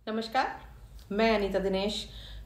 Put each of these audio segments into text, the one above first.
नमस्कार, मैं अनीता दिनेश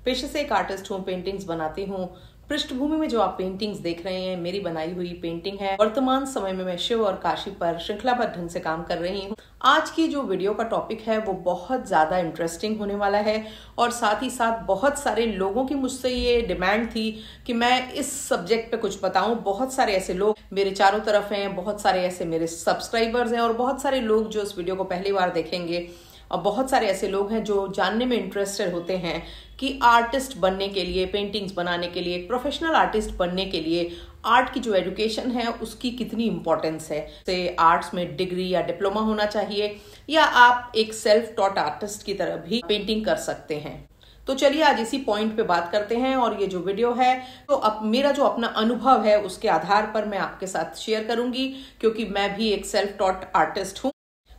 पेशे से एक आर्टिस्ट हूँ। पेंटिंग्स बनाती हूँ। पृष्ठभूमि में जो आप पेंटिंग्स देख रहे हैं मेरी बनाई हुई पेंटिंग है। वर्तमान समय में मैं शिव और काशी पर श्रृंखलाबद्ध ढंग से काम कर रही हूँ। आज की जो वीडियो का टॉपिक है वो बहुत ज़्यादा इंटरेस्टिंग होने वाला है और साथ ही साथ बहुत सारे लोगों की मुझसे ये डिमांड थी कि मैं इस सब्जेक्ट पे कुछ बताऊं। बहुत सारे ऐसे लोग मेरे चारों तरफ हैं, बहुत सारे ऐसे मेरे सब्सक्राइबर्स हैं और बहुत सारे लोग जो इस वीडियो को पहली बार देखेंगे और बहुत सारे ऐसे लोग हैं जो जानने में इंटरेस्टेड होते हैं कि आर्टिस्ट बनने के लिए, पेंटिंग्स बनाने के लिए, प्रोफेशनल आर्टिस्ट बनने के लिए आर्ट की जो एजुकेशन है उसकी कितनी इंपॉर्टेंस है। से आर्ट्स में डिग्री या डिप्लोमा होना चाहिए या आप एक सेल्फ टॉट आर्टिस्ट की तरह भी पेंटिंग कर सकते हैं। तो चलिए आज इसी पॉइंट पे बात करते हैं और ये जो वीडियो है तो अब मेरा जो अपना अनुभव है उसके आधार पर मैं आपके साथ शेयर करूंगी, क्योंकि मैं भी एक सेल्फ टॉट आर्टिस्ट हूँ।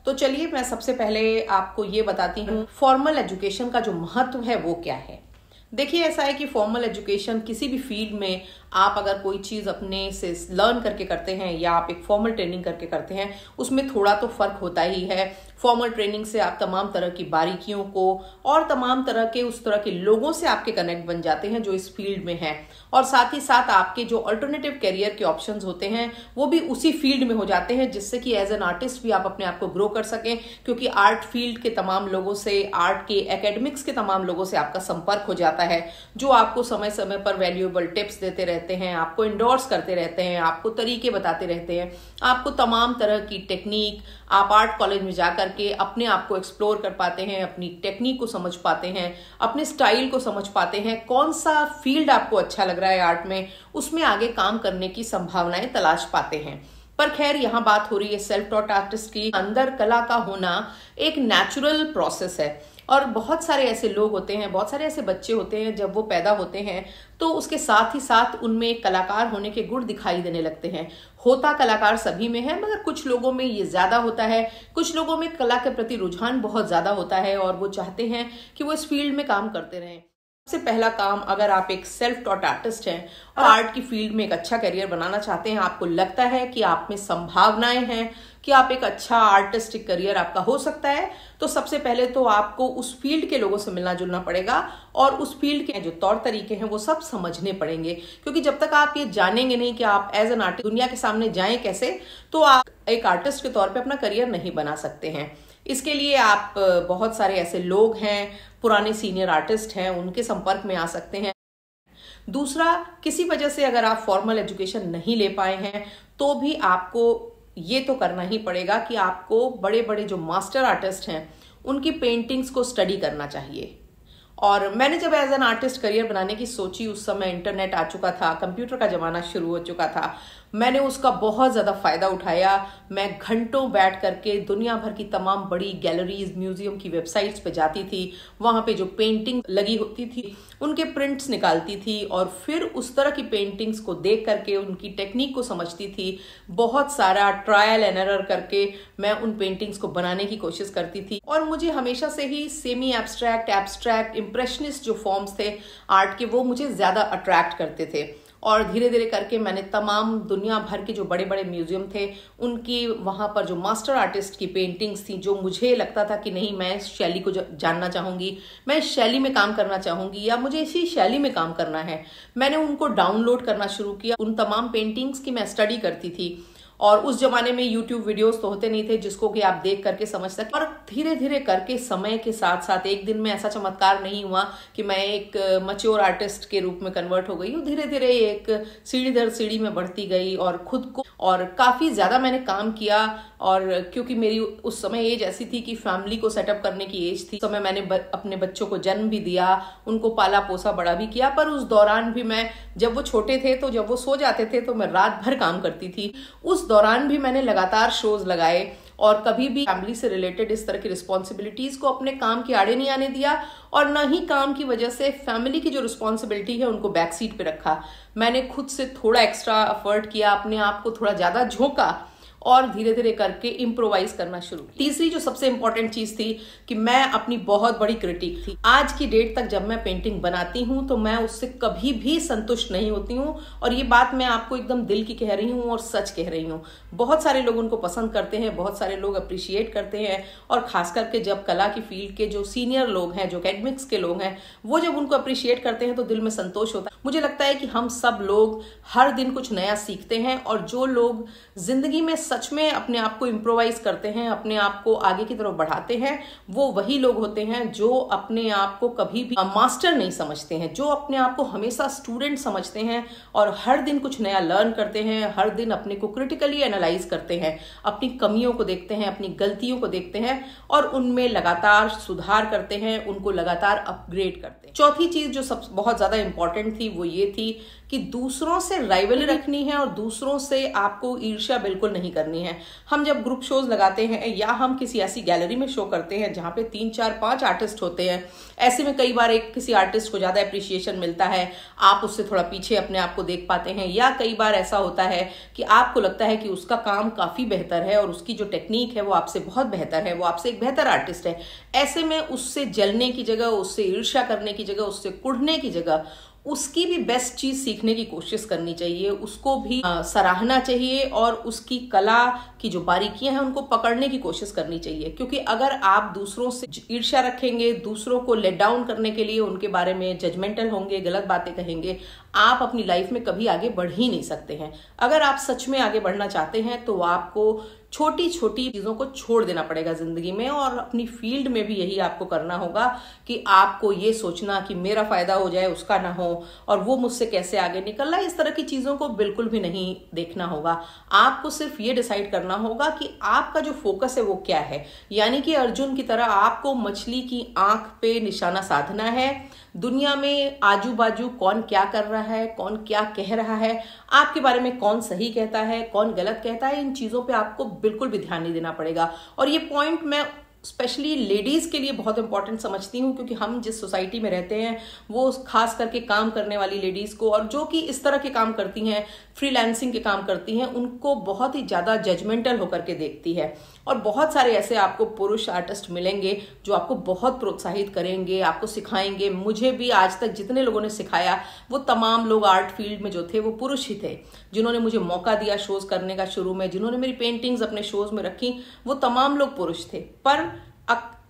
तो चलिए मैं सबसे पहले आपको ये बताती हूँ फॉर्मल एजुकेशन का जो महत्व है वो क्या है। देखिए, ऐसा है कि फॉर्मल एजुकेशन किसी भी फील्ड में आप अगर कोई चीज़ अपने से लर्न करके करते हैं या आप एक फॉर्मल ट्रेनिंग करके करते हैं उसमें थोड़ा तो फर्क होता ही है। फॉर्मल ट्रेनिंग से आप तमाम तरह की बारीकियों को और तमाम तरह के उस तरह के लोगों से आपके कनेक्ट बन जाते हैं जो इस फील्ड में हैं, और साथ ही साथ आपके जो अल्टरनेटिव करियर के ऑप्शंस होते हैं वो भी उसी फील्ड में हो जाते हैं, जिससे कि एज एन आर्टिस्ट भी आप अपने आप को ग्रो कर सकें। क्योंकि आर्ट फील्ड के तमाम लोगों से, आर्ट के एकेडमिक्स के तमाम लोगों से आपका संपर्क हो जाता है, जो आपको समय समय पर वैल्यूएबल टिप्स देते रहते हैं, आपको इंडोर्स करते रहते हैं, आपको तरीके बताते रहते हैं, आपको तमाम तरह की टेक्निक आप आर्ट कॉलेज में जाकर के अपने आप को एक्सप्लोर कर पाते हैं, अपनी टेक्निक को समझ पाते हैं, अपने स्टाइल को समझ पाते हैं, कौन सा फील्ड आपको अच्छा लग रहा है आर्ट में, उसमें आगे काम करने की संभावनाएं तलाश पाते हैं। पर खैर यहाँ बात हो रही है सेल्फ टॉट आर्टिस्ट की। अंदर कला का होना एक नेचुरल प्रोसेस है और बहुत सारे ऐसे लोग होते हैं, बहुत सारे ऐसे बच्चे होते हैं, जब वो पैदा होते हैं तो उसके साथ ही साथ उनमें एक कलाकार होने के गुण दिखाई देने लगते हैं। होता कलाकार सभी में है, मगर कुछ लोगों में ये ज्यादा होता है, कुछ लोगों में कला के प्रति रुझान बहुत ज्यादा होता है और वो चाहते हैं कि वो इस फील्ड में काम करते रहें। सबसे पहला काम, अगर आप एक सेल्फ टॉट आर्टिस्ट हैं और आर्ट की फील्ड में एक अच्छा करियर बनाना चाहते हैं, आपको लगता है कि आप में संभावनाएं हैं कि आप एक अच्छा आर्टिस्टिक करियर आपका हो सकता है, तो सबसे पहले तो आपको उस फील्ड के लोगों से मिलना जुलना पड़ेगा और उस फील्ड के जो तौर तरीके हैं वो सब समझने पड़ेंगे। क्योंकि जब तक आप ये जानेंगे नहीं कि आप एज एन आर्टिस्ट दुनिया के सामने जाएं कैसे, तो आप एक आर्टिस्ट के तौर पे अपना करियर नहीं बना सकते हैं। इसके लिए आप बहुत सारे ऐसे लोग हैं, पुराने सीनियर आर्टिस्ट हैं, उनके संपर्क में आ सकते हैं। दूसरा, किसी वजह से अगर आप फॉर्मल एजुकेशन नहीं ले पाए हैं तो भी आपको ये तो करना ही पड़ेगा कि आपको बड़े बड़े जो मास्टर आर्टिस्ट हैं उनकी पेंटिंग्स को स्टडी करना चाहिए। और मैंने जब एज एन आर्टिस्ट करियर बनाने की सोची, उस समय इंटरनेट आ चुका था, कंप्यूटर का जमाना शुरू हो चुका था। मैंने उसका बहुत ज़्यादा फ़ायदा उठाया। मैं घंटों बैठ करके दुनिया भर की तमाम बड़ी गैलरीज, म्यूजियम की वेबसाइट्स पे जाती थी, वहाँ पे जो पेंटिंग लगी होती थी उनके प्रिंट्स निकालती थी और फिर उस तरह की पेंटिंग्स को देख करके उनकी टेक्निक को समझती थी। बहुत सारा ट्रायल एंड एरर करके मैं उन पेंटिंग्स को बनाने की कोशिश करती थी। और मुझे हमेशा से ही सेमी एब्स्ट्रैक्ट, एब्स्ट्रैक्ट, इम्प्रेशनिस्ट जो फॉर्म्स थे आर्ट के, वो मुझे ज़्यादा अट्रैक्ट करते थे। और धीरे धीरे करके मैंने तमाम दुनिया भर के जो बड़े बड़े म्यूजियम थे उनकी वहाँ पर जो मास्टर आर्टिस्ट की पेंटिंग्स थी, जो मुझे लगता था कि नहीं, मैं इस शैली को जानना चाहूँगी, मैं इस शैली में काम करना चाहूँगी या मुझे इसी शैली में काम करना है, मैंने उनको डाउनलोड करना शुरू किया। उन तमाम पेंटिंग्स की मैं स्टडी करती थी। और उस जमाने में यूट्यूब वीडियोस तो होते नहीं थे जिसको कि आप देख करके समझ सकें। और धीरे धीरे करके समय के साथ साथ एक दिन में ऐसा चमत्कार नहीं हुआ कि मैं एक मैच्योर आर्टिस्ट के रूप में कन्वर्ट हो गई हूँ। धीरे धीरे एक सीढ़ी दर सीढ़ी में बढ़ती गई और खुद को, और काफ़ी ज़्यादा मैंने काम किया। और क्योंकि मेरी उस समय एज ऐसी थी कि फैमिली को सेटअप करने की एज थी, उस समय मैंने अपने बच्चों को जन्म भी दिया, उनको पाला पोसा बड़ा भी किया। पर उस दौरान भी मैं, जब वो छोटे थे तो जब वो सो जाते थे तो मैं रात भर काम करती थी। उस दौरान भी मैंने लगातार शोज लगाए और कभी भी फैमिली से रिलेटेड इस तरह की रिस्पॉन्सिबिलिटीज को अपने काम के आड़े नहीं आने दिया और न ही काम की वजह से फैमिली की जो रिस्पॉन्सिबिलिटी है उनको बैक सीट पे रखा। मैंने खुद से थोड़ा एक्स्ट्रा एफर्ट किया, अपने आप को थोड़ा ज्यादा झोंका और धीरे धीरे करके इम्प्रोवाइज करना शुरू किया। तीसरी जो सबसे इंपॉर्टेंट चीज थी कि मैं अपनी बहुत बड़ी क्रिटिक थी। आज की डेट तक जब मैं पेंटिंग बनाती हूं तो मैं उससे कभी भी संतुष्ट नहीं होती हूं, और ये बात मैं आपको एकदम दिल की कह रही हूं और सच कह रही हूं। बहुत सारे लोग उनको पसंद करते हैं, बहुत सारे लोग अप्रिशिएट करते हैं, और खास करके जब कला की फील्ड के जो सीनियर लोग हैं, जो एकेडमिक्स के लोग हैं, वो जब उनको अप्रिशिएट करते हैं तो दिल में संतोष होता है। मुझे लगता है कि हम सब लोग हर दिन कुछ नया सीखते हैं, और जो लोग जिंदगी में सच में अपने आप को इम्प्रोवाइज करते हैं, अपने आप को आगे की तरफ बढ़ाते हैं, वो वही लोग होते हैं जो अपने आप को कभी भी मास्टर नहीं समझते हैं, जो अपने आप को हमेशा स्टूडेंट समझते हैं और हर दिन कुछ नया लर्न करते हैं, हर दिन अपने को क्रिटिकली एनालाइज करते हैं, अपनी कमियों को देखते हैं, अपनी गलतियों को देखते हैं और उनमें लगातार सुधार करते हैं, उनको लगातार अपग्रेड करते हैं। चौथी चीज जो सब बहुत ज्यादा इंपॉर्टेंट थी वो ये थी कि दूसरों से राइवलरी रखनी है और दूसरों से आपको ईर्ष्या बिल्कुल नहीं करनी है। हम जब ग्रुप शोज लगाते हैं या हम किसी ऐसी गैलरी में शो करते हैं जहां पे 3, 4, 5 आर्टिस्ट होते हैं, ऐसे में कई बार एक किसी आर्टिस्ट को ज्यादा एप्रिसिएशन मिलता है, आप उससे थोड़ा पीछे अपने आप को देख पाते हैं, या कई बार ऐसा होता है कि आपको लगता है कि उसका काम काफी बेहतर है और उसकी जो टेक्निक है वो आपसे बहुत बेहतर है, वो आपसे एक बेहतर आर्टिस्ट है। ऐसे में उससे जलने की जगह, उससे ईर्ष्या करने की जगह, उससे कुढ़ने की जगह उसकी भी बेस्ट चीज सीखने की कोशिश करनी चाहिए, उसको भी सराहना चाहिए और उसकी कला की जो बारीकियां हैं उनको पकड़ने की कोशिश करनी चाहिए। क्योंकि अगर आप दूसरों से ईर्ष्या रखेंगे, दूसरों को लेट डाउन करने के लिए उनके बारे में जजमेंटल होंगे, गलत बातें कहेंगे, आप अपनी लाइफ में कभी आगे बढ़ ही नहीं सकते हैं। अगर आप सच में आगे बढ़ना चाहते हैं तो आपको छोटी छोटी चीजों को छोड़ देना पड़ेगा जिंदगी में, और अपनी फील्ड में भी यही आपको करना होगा कि आपको ये सोचना कि मेरा फायदा हो जाए उसका ना हो, और वो मुझसे कैसे आगे निकल रहा है, इस तरह की चीजों को बिल्कुल भी नहीं देखना होगा। आपको सिर्फ ये डिसाइड करना होगा कि आपका जो फोकस है वो क्या है। यानी कि अर्जुन की तरह आपको मछली की आंख पे निशाना साधना है। दुनिया में आजू बाजू कौन क्या कर रहा है, कौन क्या कह रहा है, आपके बारे में कौन सही कहता है, कौन गलत कहता है, इन चीजों पे आपको बिल्कुल भी ध्यान नहीं देना पड़ेगा। और ये पॉइंट मैं स्पेशली लेडीज के लिए बहुत इंपॉर्टेंट समझती हूँ, क्योंकि हम जिस सोसाइटी में रहते हैं वो खास करके काम करने वाली लेडीज को, और जो कि इस तरह के काम करती हैं, फ्रीलांसिंग के काम करती हैं, उनको बहुत ही ज्यादा जजमेंटल होकर के देखती है। और बहुत सारे ऐसे आपको पुरुष आर्टिस्ट मिलेंगे जो आपको बहुत प्रोत्साहित करेंगे, आपको सिखाएंगे। मुझे भी आज तक जितने लोगों ने सिखाया वो तमाम लोग आर्ट फील्ड में जो थे वो पुरुष ही थे, जिन्होंने मुझे मौका दिया शोज करने का शुरू में, जिन्होंने मेरी पेंटिंग्स अपने शोज में रखी, वो तमाम लोग पुरुष थे। पर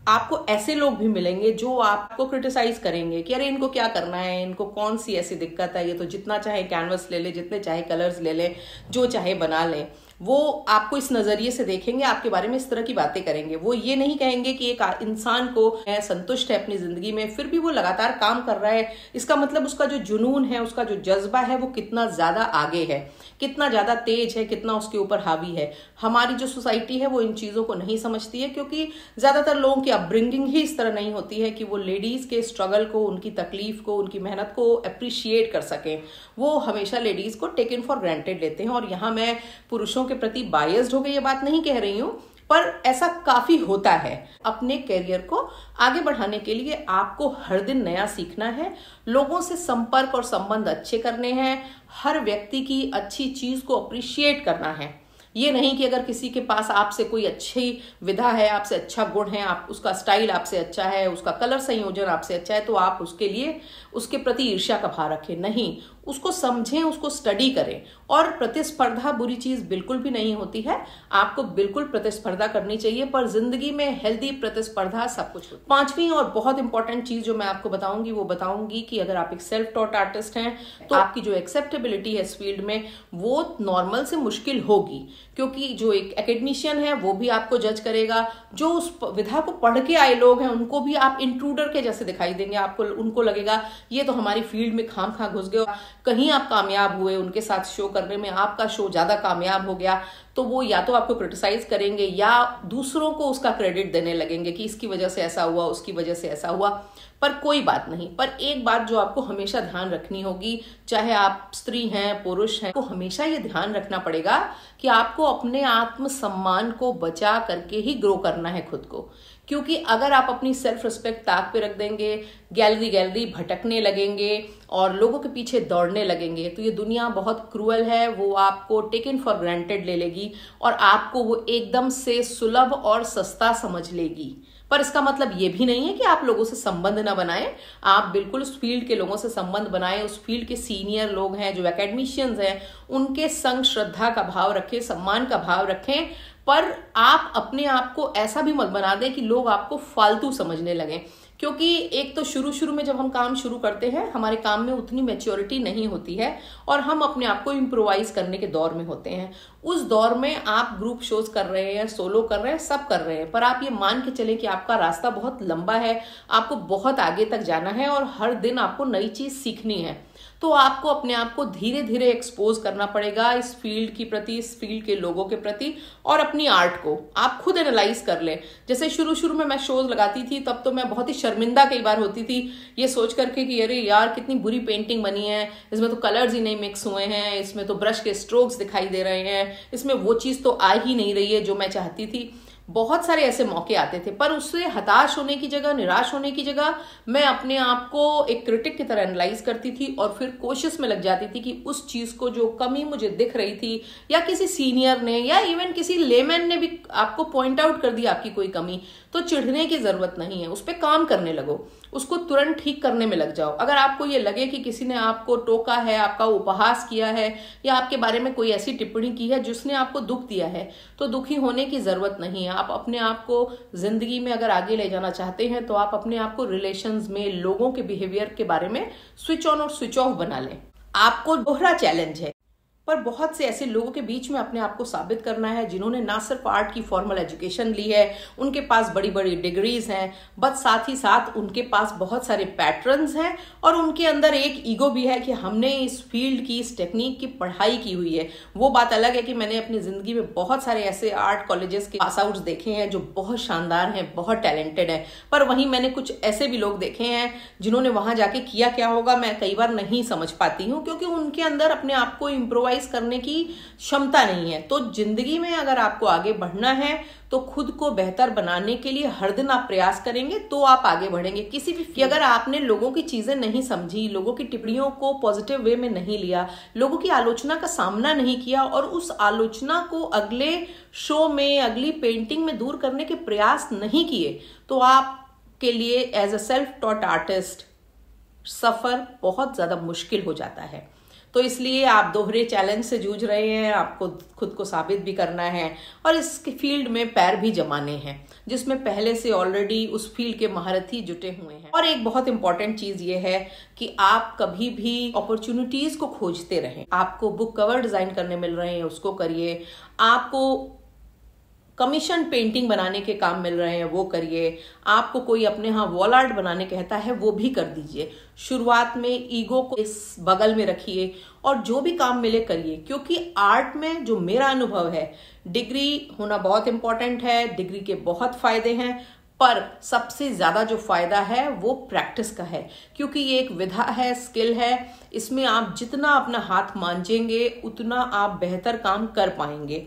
आपको ऐसे लोग भी मिलेंगे जो आपको क्रिटिसाइज करेंगे कि अरे इनको क्या करना है, इनको कौन सी ऐसी दिक्कत है, ये तो जितना चाहे कैनवस ले ले, जितने चाहे कलर्स ले ले, जो चाहे बना ले। वो आपको इस नजरिए से देखेंगे, आपके बारे में इस तरह की बातें करेंगे। वो ये नहीं कहेंगे कि एक इंसान को संतुष्ट है अपनी जिंदगी में, फिर भी वो लगातार काम कर रहा है, इसका मतलब उसका जो जुनून है, उसका जो जज्बा है वो कितना ज्यादा आगे है, कितना ज्यादा तेज है, कितना उसके ऊपर हावी है। हमारी जो सोसाइटी है वो इन चीजों को नहीं समझती है, क्योंकि ज्यादातर लोगों की अपब्रिंगिंग ही इस तरह नहीं होती है कि वो लेडीज के स्ट्रगल को, उनकी तकलीफ को, उनकी मेहनत को अप्रिशिएट कर सकें। वो हमेशा लेडीज को टेकन फॉर ग्रांटेड लेते हैं। और यहाँ मैं पुरुषों के प्रति बायस्ड होकर ये बात नहीं कह रही हूं, पर ऐसा काफी होता है। अपने करियर को आगे बढ़ाने के लिए आपको हर दिन नया सीखना है, लोगों से संपर्क और संबंध अच्छे करने हैं, हर व्यक्ति की अच्छी चीज को अप्रिशिएट करना है। ये नहीं कि अगर किसी के पास आपसे कोई अच्छी विधा है, आपसे अच्छा गुण है, आप उसका स्टाइल आपसे अच्छा है, उसका कलर संयोजन आपसे अच्छा है, तो आप उसके लिए उसके प्रति ईर्ष्या का भाव रखें। नहीं, उसको समझें, उसको स्टडी करें। और प्रतिस्पर्धा बुरी चीज बिल्कुल भी नहीं होती है, आपको बिल्कुल प्रतिस्पर्धा करनी चाहिए, पर जिंदगी में हेल्दी प्रतिस्पर्धा सब कुछ होती है। पांचवी और बहुत इंपॉर्टेंट चीज जो मैं आपको बताऊंगी वो बताऊंगी कि अगर आप एक सेल्फ टॉट आर्टिस्ट हैं तो आपकी जो एक्सेप्टेबिलिटी है इस फील्ड में वो नॉर्मल से मुश्किल होगी, क्योंकि जो एक एकेडमिशियन है वो भी आपको जज करेगा, जो उस विधा को पढ़ के आए लोग हैं उनको भी आप इंट्रूडर के जैसे दिखाई देंगे। आपको उनको लगेगा ये तो हमारी फील्ड में खाम खा घुस गए, कहीं आप कामयाब हुए उनके साथ शो करने में, आपका शो ज्यादा कामयाब हो गया, तो वो या तो आपको क्रिटिसाइज करेंगे या दूसरों को उसका क्रेडिट देने लगेंगे कि इसकी वजह से ऐसा हुआ, उसकी वजह से ऐसा हुआ। पर कोई बात नहीं। पर एक बात जो आपको हमेशा ध्यान रखनी होगी, चाहे आप स्त्री हैं पुरुष हैं, तो हमेशा ये ध्यान रखना पड़ेगा कि आपको अपने आत्मसम्मान को बचा करके ही ग्रो करना है खुद को। क्योंकि अगर आप अपनी सेल्फ रिस्पेक्ट ताक पे रख देंगे, गैलरी भटकने लगेंगे और लोगों के पीछे दौड़ने लगेंगे, तो ये दुनिया बहुत क्रूअल है, वो आपको टेकन फॉर ग्रांटेड ले लेगी लेगी और आपको वो एकदम से सुलभ और सस्ता समझ लेगी। पर इसका मतलब ये भी नहीं है कि आप लोगों से संबंध ना बनाएं। आप बिल्कुल उस फील्ड के लोगों से संबंध बनाएं, उस फील्ड के सीनियर लोग हैं जो एकेडमिशियंस हैं उनके संग श्रद्धा का भाव रखें, सम्मान का भाव रखें। पर आप अपने आप को ऐसा भी मत बना दें कि लोग आपको फालतू समझने लगें, क्योंकि एक तो शुरू शुरू में जब हम काम शुरू करते हैं हमारे काम में उतनी मैच्योरिटी नहीं होती है और हम अपने आप को इम्प्रोवाइज करने के दौर में होते हैं। उस दौर में आप ग्रुप शोज कर रहे हैं, सोलो कर रहे हैं, सब कर रहे हैं, पर आप ये मान के चलें कि आपका रास्ता बहुत लंबा है, आपको बहुत आगे तक जाना है और हर दिन आपको नई चीज सीखनी है। तो आपको अपने आप को धीरे धीरे एक्सपोज करना पड़ेगा इस फील्ड की प्रति, इस फील्ड के लोगों के प्रति, और अपनी आर्ट को आप खुद एनालाइज कर लें। जैसे शुरू शुरू में मैं शोज लगाती थी तब तो मैं बहुत ही शर्मिंदा कई बार होती थी ये सोच करके कि अरे यार कितनी बुरी पेंटिंग बनी है, इसमें तो कलर्स ही नहीं मिक्स हुए हैं, इसमें तो ब्रश के स्ट्रोक्स दिखाई दे रहे हैं, इसमें वो चीज तो आ ही नहीं रही है जो मैं चाहती थी। बहुत सारे ऐसे मौके आते थे, पर उससे हताश होने की जगह, निराश होने की जगह मैं अपने आप को एक क्रिटिक की तरह एनालाइज करती थी और फिर कोशिश में लग जाती थी कि उस चीज को जो कमी मुझे दिख रही थी या किसी सीनियर ने या इवन किसी लेमैन ने भी आपको पॉइंट आउट कर दिया आपकी कोई कमी, तो चिढ़ने की जरूरत नहीं है, उस पर काम करने लगो, उसको तुरंत ठीक करने में लग जाओ। अगर आपको ये लगे कि किसी ने आपको टोका है, आपका उपहास किया है या आपके बारे में कोई ऐसी टिप्पणी की है जिसने आपको दुख दिया है, तो दुखी होने की जरूरत नहीं है। आप अपने आप को जिंदगी में अगर आगे ले जाना चाहते हैं तो आप अपने आप को रिलेशंस में लोगों के बिहेवियर के बारे में स्विच ऑन और स्विच ऑफ बना लें। आपको दोहरा चैलेंज है, पर बहुत से ऐसे लोगों के बीच में अपने आप को साबित करना है जिन्होंने ना सिर्फ आर्ट की फॉर्मल एजुकेशन ली है, उनके पास बड़ी बड़ी डिग्रीज हैं, बट साथ ही साथ उनके पास बहुत सारे पैटर्न्स हैं और उनके अंदर एक ईगो भी है कि हमने इस फील्ड की, इस टेक्निक की पढ़ाई की हुई है। वो बात अलग है कि मैंने अपनी जिंदगी में बहुत सारे ऐसे आर्ट कॉलेजेस के पास आउट्स देखे हैं जो बहुत शानदार हैं, बहुत टैलेंटेड हैं, पर वहीं मैंने कुछ ऐसे भी लोग देखे हैं जिन्होंने वहां जाके किया क्या होगा मैं कई बार नहीं समझ पाती हूँ, क्योंकि उनके अंदर अपने आप को इम्प्रोवाइज करने की क्षमता नहीं है। तो जिंदगी में अगर आपको आगे बढ़ना है तो खुद को बेहतर बनाने के लिए हर दिन आप प्रयास करेंगे तो आप आगे बढ़ेंगे। किसी भी अगर आपने लोगों की चीजें नहीं समझी, लोगों की टिप्पणियों को पॉजिटिव वे में नहीं लिया, लोगों की आलोचना का सामना नहीं किया और उस आलोचना को अगले शो में, अगली पेंटिंग में दूर करने के प्रयास नहीं किए, तो आपके लिए as a self taught artist सफर बहुत ज्यादा मुश्किल हो जाता है। तो इसलिए आप दोहरे चैलेंज से जूझ रहे हैं, आपको खुद को साबित भी करना है और इस फील्ड में पैर भी जमाने हैं जिसमें पहले से ऑलरेडी उस फील्ड के महारथी जुटे हुए हैं। और एक बहुत इंपॉर्टेंट चीज ये है कि आप कभी भी अपॉर्चुनिटीज को खोजते रहें। आपको बुक कवर डिजाइन करने मिल रहे हैं उसको करिए, आपको कमीशन पेंटिंग बनाने के काम मिल रहे हैं वो करिए, आपको कोई अपने यहाँ वॉल आर्ट बनाने कहता है वो भी कर दीजिए। शुरुआत में ईगो को इस बगल में रखिए और जो भी काम मिले करिए, क्योंकि आर्ट में जो मेरा अनुभव है, डिग्री होना बहुत इंपॉर्टेंट है, डिग्री के बहुत फायदे हैं, पर सबसे ज्यादा जो फायदा है वो प्रैक्टिस का है, क्योंकि ये एक विधा है, स्किल है। इसमें आप जितना अपना हाथ मांझेंगे उतना आप बेहतर काम कर पाएंगे।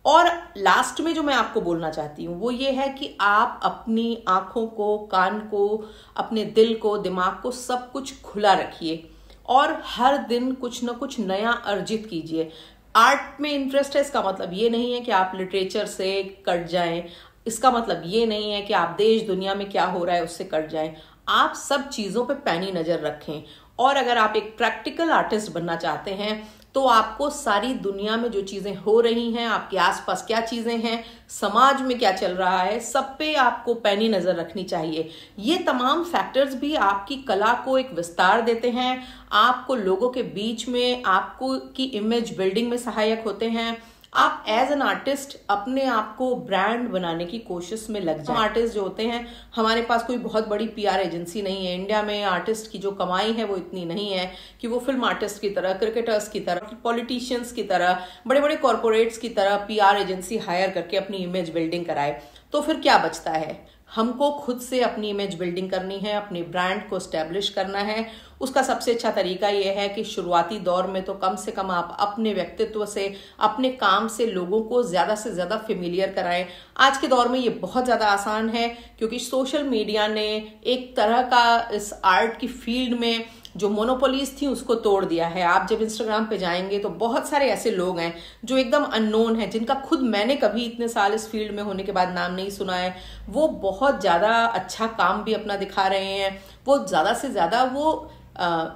और लास्ट में जो मैं आपको बोलना चाहती हूँ वो ये है कि आप अपनी आंखों को, कान को, अपने दिल को, दिमाग को सब कुछ खुला रखिए और हर दिन कुछ ना कुछ नया अर्जित कीजिए। आर्ट में इंटरेस्ट है इसका मतलब ये नहीं है कि आप लिटरेचर से कट जाएं, इसका मतलब ये नहीं है कि आप देश दुनिया में क्या हो रहा है उससे कट जाएं। आप सब चीजों पे पैनी नजर रखें और अगर आप एक प्रैक्टिकल आर्टिस्ट बनना चाहते हैं तो आपको सारी दुनिया में जो चीजें हो रही हैं, आपके आसपास क्या चीजें हैं, समाज में क्या चल रहा है, सब पे आपको पैनी नजर रखनी चाहिए। ये तमाम फैक्टर्स भी आपकी कला को एक विस्तार देते हैं, आपको लोगों के बीच में आपको की इमेज बिल्डिंग में सहायक होते हैं। आप एज एन आर्टिस्ट अपने आप को ब्रांड बनाने की कोशिश में लग जाए। आर्टिस्ट जो होते हैं, हमारे पास कोई बहुत बड़ी पीआर एजेंसी नहीं है। इंडिया में आर्टिस्ट की जो कमाई है वो इतनी नहीं है कि वो फिल्म आर्टिस्ट की तरह, क्रिकेटर्स की तरह, पॉलिटिशियंस की तरह, बड़े बड़े कॉर्पोरेट्स की तरह पीआर एजेंसी हायर करके अपनी इमेज बिल्डिंग कराए। तो फिर क्या बचता है? हमको खुद से अपनी इमेज बिल्डिंग करनी है, अपने ब्रांड को एस्टेब्लिश करना है। उसका सबसे अच्छा तरीका यह है कि शुरुआती दौर में तो कम से कम आप अपने व्यक्तित्व से, अपने काम से लोगों को ज्यादा से ज्यादा फेमिलियर कराएं। आज के दौर में ये बहुत ज्यादा आसान है क्योंकि सोशल मीडिया ने एक तरह का इस आर्ट की फील्ड में जो मोनोपोलीज थी उसको तोड़ दिया है। आप जब इंस्टाग्राम पे जाएंगे तो बहुत सारे ऐसे लोग हैं जो एकदम अननोन है, जिनका खुद मैंने कभी इतने साल इस फील्ड में होने के बाद नाम नहीं सुना है। वो बहुत ज़्यादा अच्छा काम भी अपना दिखा रहे हैं। वो ज़्यादा से ज़्यादा वो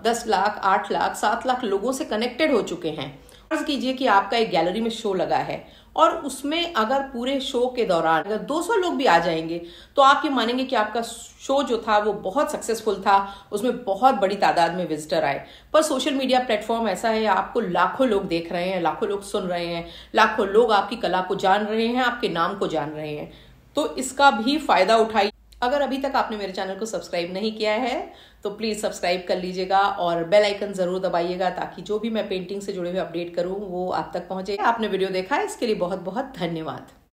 10 लाख, 8 लाख, 7 लाख लोगों से कनेक्टेड हो चुके हैं। फर्ज कीजिए कि आपका एक गैलरी में शो लगा है और उसमें अगर पूरे शो के दौरान अगर 200 लोग भी आ जाएंगे तो आप ये मानेंगे कि आपका शो जो था वो बहुत सक्सेसफुल था, उसमें बहुत बड़ी तादाद में विजिटर आए। पर सोशल मीडिया प्लेटफॉर्म ऐसा है, आपको लाखों लोग देख रहे हैं, लाखों लोग सुन रहे हैं, लाखों लोग आपकी कला को जान रहे हैं, आपके नाम को जान रहे हैं। तो इसका भी फायदा उठाइए। अगर अभी तक आपने मेरे चैनल को सब्सक्राइब नहीं किया है तो प्लीज़ सब्सक्राइब कर लीजिएगा और बेल आइकन ज़रूर दबाइएगा, ताकि जो भी मैं पेंटिंग से जुड़े हुए अपडेट करूँ वो आप तक पहुँचे। आपने वीडियो देखा है, इसके लिए बहुत बहुत धन्यवाद।